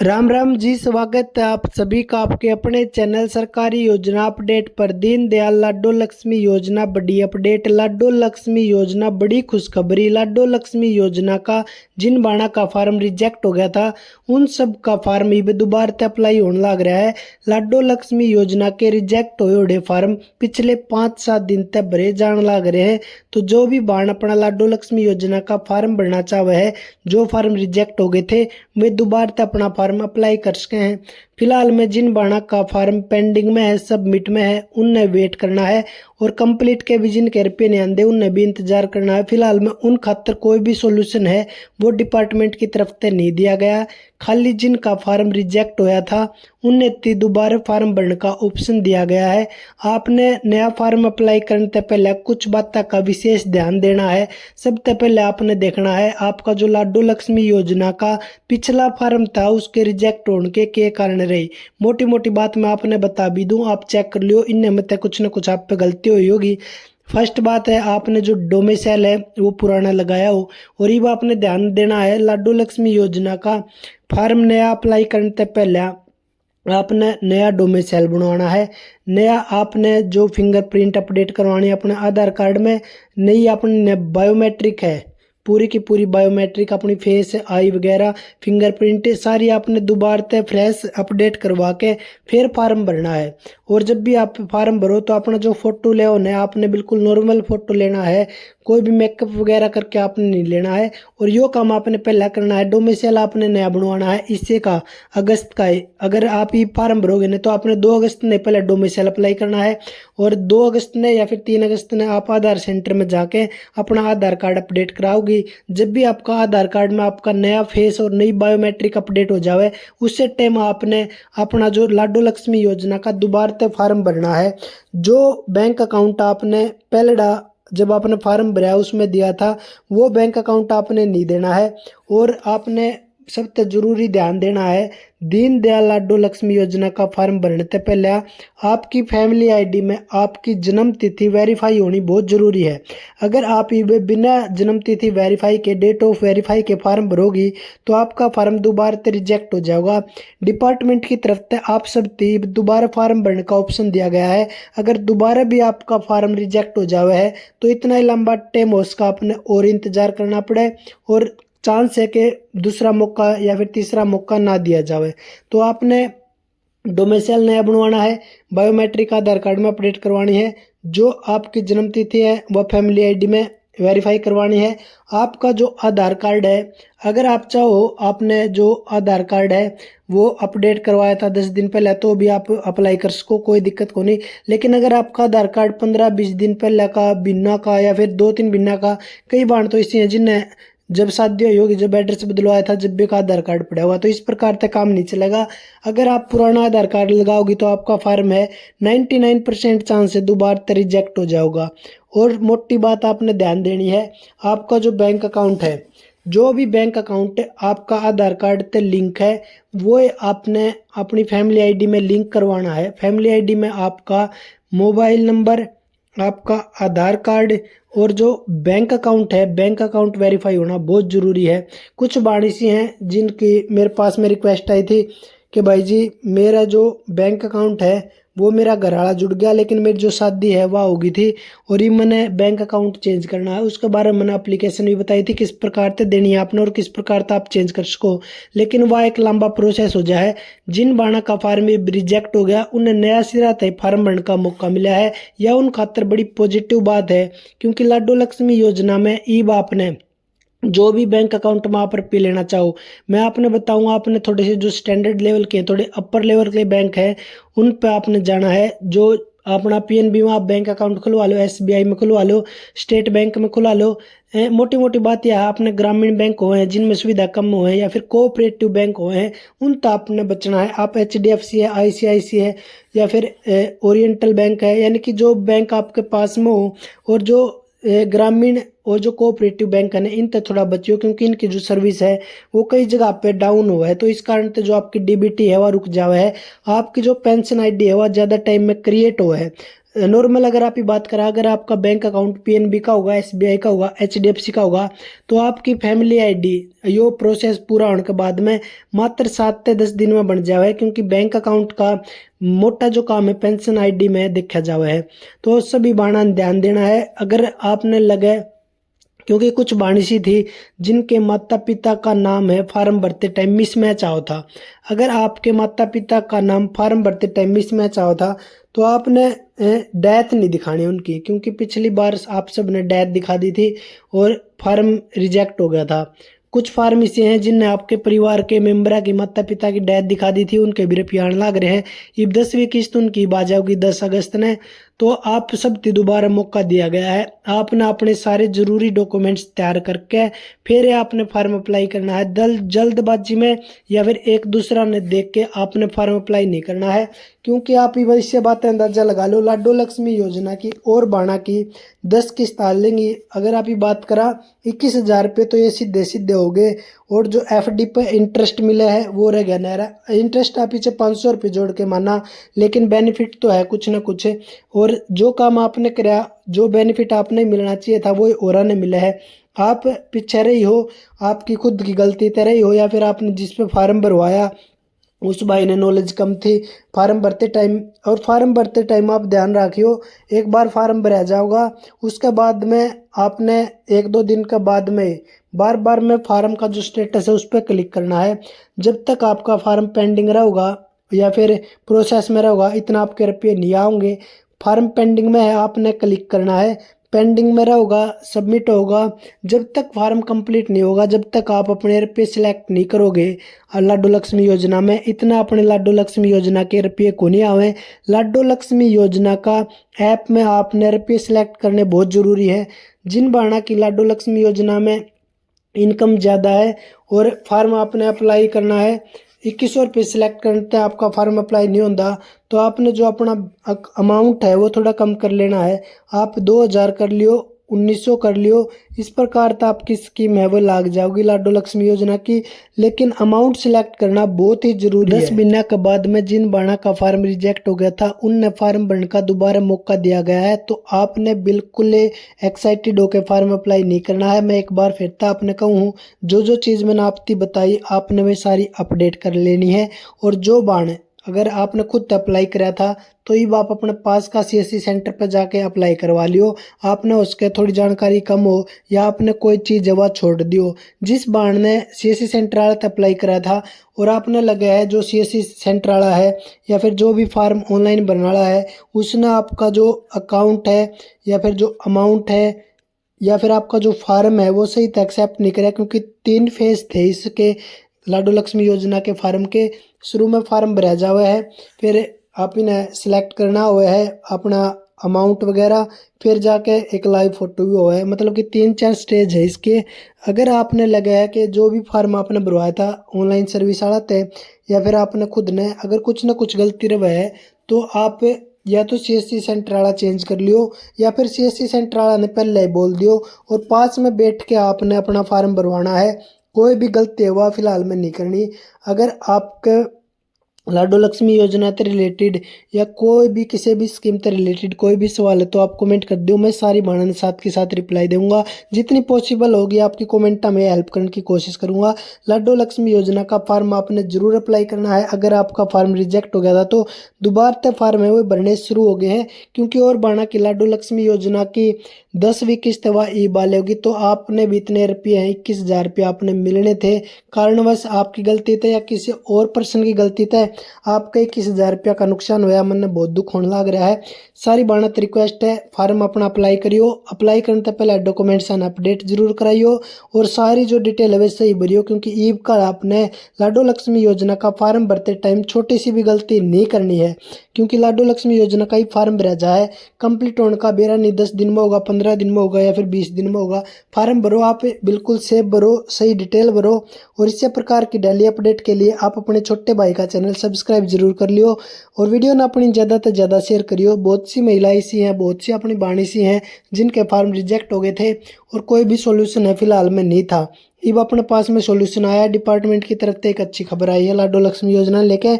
राम राम जी, स्वागत है आप सभी का आपके अपने चैनल सरकारी योजना अपडेट पर। दीनदयाल लाडो लक्ष्मी योजना बड़ी अपडेट। लाडो लक्ष्मी योजना बड़ी खुशखबरी। लाडो लक्ष्मी योजना का जिन बाणा का फार्म रिजेक्ट हो गया था उन सब का फार्म भी दोबारा से अप्लाई होने लग रहा है। लाडो लक्ष्मी योजना के रिजेक्ट हुए फार्म पिछले 5-7 दिन तक भरे जाने लग रहे हैं। तो जो भी बाण अपना लाडो लक्ष्मी योजना का फार्म भरना चाहे है, जो फार्म रिजेक्ट हो गए थे वे दोबारा से अपना फार्म अप्लाई कर सके हैं। फिलहाल में जिन बाणा का फार्म पेंडिंग में है, सबमिट में है, उन्हें वेट करना है। और कंप्लीट के भी जिनके रुपये नहीं आंदे उन्हें भी इंतजार करना है। फिलहाल में उन खातर कोई भी सोल्यूशन है वो डिपार्टमेंट की तरफ से नहीं दिया गया। खाली जिनका फार्म रिजेक्ट होया था उन्हें दोबारा फार्म भरने का ऑप्शन दिया गया है। आपने नया फार्म अप्लाई करने से पहले कुछ बातों का विशेष ध्यान देना है। सबसे पहले आपने देखना है आपका जो लाडो लक्ष्मी योजना का पिछला फार्म था उसके रिजेक्ट होने के कारण रही। मोटी मोटी बात मैं आपने बता भी दूं, आप चेक कर लियो, इनमें मत कुछ न कुछ आप पे गलती हुई होगी। फर्स्ट बात है, आपने जो डोमिसाइल है वो पुराना लगाया हो। और ये आपने ध्यान देना है, लाडो लक्ष्मी योजना का फार्म नया अप्लाई करने से पहले आपने नया डोमिसाइल बनवाना है। नया आपने जो फिंगरप्रिंट अपडेट करवानी है अपने आधार कार्ड में। नई अपनी बायोमेट्रिक है, पूरी की पूरी बायोमेट्रिक अपनी फेस आई वगैरह फिंगरप्रिंट सारी आपने दोबारा से फ्रेश अपडेट करवा के फिर फार्म भरना है। और जब भी आप फार्म भरो तो अपना जो फोटो ले होना है आपने बिल्कुल नॉर्मल फोटो लेना है, कोई भी मेकअप वगैरह करके आपने नहीं लेना है। और यो काम आपने पहला करना है। डोमिसाइल आपने नया बनवाना है, इससे का अगस्त का है। अगर आप ये फार्म भरोगे ना तो आपने 2 अगस्त ने पहले डोमिसाइल अप्लाई करना है। और 2 अगस्त ने या फिर 3 अगस्त ने आप आधार सेंटर में जाके अपना आधार कार्ड अपडेट कराओगी। जब भी आपका आधार कार्ड में आपका नया फेस और नई बायोमेट्रिक अपडेट हो जावे उससे टाइम आपने अपना जो लाडो लक्ष्मी योजना का दोबारा से फार्म भरना है। जो बैंक अकाउंट आपने पहले जब आपने फार्म भरा उसमें दिया था वो बैंक अकाउंट आपने नहीं देना है। और आपने सबसे जरूरी ध्यान देना है, दीनदयाल लाडो लक्ष्मी योजना का फॉर्म भरने से पहले आपकी फैमिली आईडी में आपकी जन्म तिथि वेरीफाई होनी बहुत जरूरी है। अगर आप ये बिना जन्म तिथि वेरीफाई के डेट ऑफ वेरीफाई के फॉर्म भरोगी तो आपका फॉर्म दोबारा से रिजेक्ट हो जाएगा। डिपार्टमेंट की तरफ से आप सब दोबारा फॉर्म भरने का ऑप्शन दिया गया है। अगर दोबारा भी आपका फॉर्म रिजेक्ट हो जावे है तो इतना ही लंबा टाइम उसका आपने और इंतजार करना पड़े और चांस है कि दूसरा मौका या फिर तीसरा मौका ना दिया जावे। तो आपने डोमिसाइल नया बनवाना है, बायोमेट्रिक आधार कार्ड में अपडेट करवानी है, जो आपकी जन्म तिथि है वह फैमिली आईडी में वेरीफाई करवानी है। आपका जो आधार कार्ड है, अगर आप चाहो आपने जो आधार कार्ड है वो अपडेट करवाया था 10 दिन पहले तो भी आप अप्लाई कर सको, कोई दिक्कत को नहीं। लेकिन अगर आपका आधार कार्ड 15-20 दिन पहले का बिन्ना का या फिर 2-3 बिन्ना का, कई बार तो इसी हैं जिन्हें जब शादी हुई होगी जब एड्रेस बदलवाया था जब भी का आधार कार्ड पड़ा हुआ, तो इस प्रकार से काम नहीं चलेगा। अगर आप पुराना आधार कार्ड लगाओगी तो आपका फार्म है 99% चांस है दोबारा से रिजेक्ट हो जाएगा। और मोटी बात आपने ध्यान देनी है, आपका जो बैंक अकाउंट है, जो भी बैंक अकाउंट आपका आधार कार्ड से लिंक है वो आपने अपनी फैमिली आईडी में लिंक करवाना है। फैमिली आईडी में आपका मोबाइल नंबर, आपका आधार कार्ड और जो बैंक अकाउंट है, बैंक अकाउंट वेरीफाई होना बहुत ज़रूरी है। कुछ बारिशी हैं जिनकी मेरे पास में रिक्वेस्ट आई थी कि भाई जी मेरा जो बैंक अकाउंट है वो मेरा घरवाला जुड़ गया लेकिन मेरी जो शादी है वह होगी थी और ये मैंने बैंक अकाउंट चेंज करना है। उसके बारे में मैंने एप्लीकेशन भी बताई थी किस प्रकार से देनी है आपने और किस प्रकार से आप चेंज कर सको, लेकिन वह एक लंबा प्रोसेस हो जाए। जिन बाणा का फार्म रिजेक्ट हो गया उन्हें नया सिरा तय फार्म भरने का मौका मिला है, यह उन खातर बड़ी पॉजिटिव बात है। क्योंकि लाडो लक्ष्मी योजना में ई बाप ने जो भी बैंक अकाउंट में आप रुपये लेना चाहो, मैं आपने बताऊंगा, आपने थोड़े से जो स्टैंडर्ड लेवल के थोड़े अपर लेवल के बैंक है उन पे आपने जाना है। जो अपना पीएनबी में आप बैंक अकाउंट खुलवा लो, एसबीआई में खुलवा लो, स्टेट बैंक में खुलवा लो। मोटी मोटी बात यह है, आपने ग्रामीण बैंक हुए हैं जिनमें सुविधा कम हुए हैं या फिर कोऑपरेटिव बैंक हुए हैं उन तो आपने बचना है। आप एचडीएफसी है, आईसीआईसी है या फिर ओरिएंटल बैंक है, यानी कि जो बैंक आपके पास में हो, और जो ग्रामीण और जो कोऑपरेटिव बैंक है इन तक थोड़ा बचियो क्योंकि इनकी जो सर्विस है वो कई जगह पे डाउन हुआ है। तो इस कारण से जो आपकी डीबीटी है वह रुक जावा है, आपकी जो पेंशन आईडी है वह ज़्यादा टाइम में क्रिएट हुआ है। नॉर्मल अगर आप ही बात करें, अगर आपका बैंक अकाउंट पीएनबी का होगा, एसबीआई का होगा, एचडीएफसी का होगा, तो आपकी फैमिली आईडी यो प्रोसेस पूरा होने के बाद में मात्र 7 से 10 दिन में बन जावे, क्योंकि बैंक अकाउंट का मोटा जो काम है पेंशन आईडी में देखा जावे है। तो सभी बाणा ध्यान देना है। अगर आपने लगे, क्योंकि कुछ बाणिसी थी जिनके माता पिता का नाम है फॉर्म भरते टाइम मिसमैच आओ था। अगर आपके माता पिता का नाम फॉर्म भरते टाइम मिसमैच आओ था तो आपने डेथ नहीं दिखानी उनकी, क्योंकि पिछली बार आप सब ने डेथ दिखा दी थी और फॉर्म रिजेक्ट हो गया था। कुछ फार्म ऐसे हैं जिनने आपके परिवार के मेंबर की माता पिता की डेथ दिखा दी थी, उनके भी रुपया लाग रहे हैं। अब 10वीं किस्त उनकी बाज जाओगी 10 अगस्त ने। तो आप सब दोबारा मौका दिया गया है। आपने अपने सारे जरूरी डॉक्यूमेंट्स तैयार करके फिर आपने फार्म अप्लाई करना है। जल्दबाजी में या फिर एक दूसरा ने देख के आपने फार्म अप्लाई नहीं करना है, क्योंकि आप इससे बातें अंदाजा लगा लो। लाडो लक्ष्मी योजना की और बाणा की 10 किस्त आ लेंगी। अगर आप बात करा 21,000 रुपये तो ये सीधे सीधे हो गए, और जो एफडी पे इंटरेस्ट मिला है वो रह गया नारा। इंटरेस्ट आप पीछे 500 रुपये जोड़ के माना, लेकिन बेनिफिट तो है कुछ ना कुछ। और जो काम आपने कराया, जो बेनिफिट आपने मिलना चाहिए था वो और ने मिला है। आप पीछे रही हो, आपकी खुद की गलती तो रही हो, या फिर आपने जिस पे फार्म भरवाया उस भाई ने नॉलेज कम थी फार्म भरते टाइम। और फार्म भरते टाइम आप ध्यान रखियो, एक बार फार्म भरा जाओगा उसके बाद में आपने 1-2 दिन के बाद में बार बार में फार्म का जो स्टेटस है उस पर क्लिक करना है। जब तक आपका फार्म पेंडिंग रहेगा या फिर प्रोसेस में रहेगा, इतना आपके रुपये नहीं आएंगे। फार्म पेंडिंग में है, आपने क्लिक करना है। पेंडिंग में रहेगा, सबमिट होगा। जब तक फार्म कंप्लीट नहीं होगा, जब तक आप अपने रुपये सिलेक्ट नहीं करोगे लाडो लक्ष्मी योजना में, इतना अपने लाडो लक्ष्मी योजना के रुपये को नहीं आवे। लाडो लक्ष्मी योजना का ऐप में आपने रुपये सिलेक्ट करने बहुत ज़रूरी है। जिन बाणा की लाडो लक्ष्मी योजना में इनकम ज़्यादा है और फार्म आपने अप्लाई करना है, 2100 रुपये सिलेक्ट करते हैं, आपका फार्म अप्लाई नहीं होता, तो आपने जो अपना अमाउंट है वो थोड़ा कम कर लेना है। आप 2000 कर लियो, 1900 कर लियो, इस प्रकार तो आपकी स्कीम है वो लाग जाओगी लाडो लक्ष्मी योजना की। लेकिन अमाउंट सिलेक्ट करना बहुत ही जरूरी है। 10 महीना के बाद में जिन बाणा का फार्म रिजेक्ट हो गया था उनने फार्म भरने का दोबारा मौका दिया गया है, तो आपने बिल्कुल एक्साइटेड होकर फार्म अप्लाई नहीं करना है। मैं एक बार फिर तो आपने कहूँ, जो चीज़ मैंने आपकी बताई आपने वे सारी अपडेट कर लेनी है। और जो बाण अगर आपने खुद अप्लाई कराया था तो ये आप अपने पास का सीएससी सेंटर पर जाके अप्लाई करवा लियो। आपने उसके थोड़ी जानकारी कम हो या आपने कोई चीज़ जवाब छोड़ दियो, जिस बाण ने सीएससी सेंटर वाला अप्लाई कराया था और आपने लगा है जो सीएससी सेंटर वाला है या फिर जो भी फार्म ऑनलाइन भरने वाला है, उसने आपका जो अकाउंट है या फिर जो अमाउंट है या फिर आपका जो फार्म है वो सही से एक्सेप्ट नहीं करा, क्योंकि 3 फेज थे इसके लाडो लक्ष्मी योजना के फार्म के। शुरू में फार्म भरा जावा है, फिर आप इन्हें सिलेक्ट करना हुआ है अपना अमाउंट वगैरह, फिर जाके एक लाइव फोटो भी हुआ है। मतलब कि 3-4 स्टेज है इसके। अगर आपने लगाया कि जो भी फार्म आपने भरवाया था ऑनलाइन सर्विस वाला थे या फिर आपने खुद ने अगर कुछ ना कुछ गलती रहा है, तो आप या तो सीएससी सेंटर वाला चेंज कर लियो या फिर सीएससी सेंटर वाला ने पहले ही बोल दियो और पास में बैठ के आपने अपना फार्म भरवाना है। कोई भी गलती हुआ फिलहाल में नहीं करनी। अगर आपके लाडो लक्ष्मी योजना से रिलेटेड या कोई भी किसी भी स्कीम से रिलेटेड कोई भी सवाल है तो आप कमेंट कर दो, मैं सारी बाणा साथ के साथ रिप्लाई दूंगा। जितनी पॉसिबल होगी आपकी कमेंट में हेल्प करने की कोशिश करूंगा। लाडो लक्ष्मी योजना का फार्म आपने जरूर अप्लाई करना है। अगर आपका फार्म रिजेक्ट हो गया था तो दोबारा से फार्म है वो भरने शुरू हो गए हैं, क्योंकि और बाणा की लाडो लक्ष्मी योजना की 10वीं किस्त ई बाल होगी, तो आपने भी इतने रुपये हैं 21,000 रुपये आपने मिलने थे। कारणवश आपकी गलती थे या किसी और पर्सन की गलती थे आपका 21,000 रुपया का नुकसान हुआ। मन में बहुत दुख होने लग रहा है। सारी बाणा रिक्वेस्ट है फार्म अपना अप्लाई करियो। अप्लाई करने से पहले डॉक्यूमेंट्स एंड अपडेट जरूर कराइयो और सारी जो डिटेल है वैसे ही भरियो, क्योंकि ईब का आपने लाडो लक्ष्मी योजना का फार्म भरते टाइम छोटी सी भी गलती नहीं करनी है, क्योंकि लाडो लक्ष्मी योजना का ही फार्म भरा जाए कंप्लीट होने का बेरा नहीं 10 दिन में होगा, 15 दिन में होगा या फिर 20 दिन में होगा। फार्म भरो, आप बिल्कुल सेफ भरो, सही डिटेल भरो। और इसी प्रकार की डेली अपडेट के लिए आप अपने छोटे भाई का चैनल सब्सक्राइब जरूर कर लियो और वीडियो ना अपनी ज़्यादा से ज़्यादा शेयर करियो। बहुत सी महिलाएं सी हैं, बहुत सी अपनी बाणी सी हैं जिनके फार्म रिजेक्ट हो गए थे और कोई भी सॉल्यूशन है फिलहाल में नहीं था। अब अपने पास में सॉल्यूशन आया, डिपार्टमेंट की तरफ से एक अच्छी खबर आई है लाडो लक्ष्मी योजना लेके।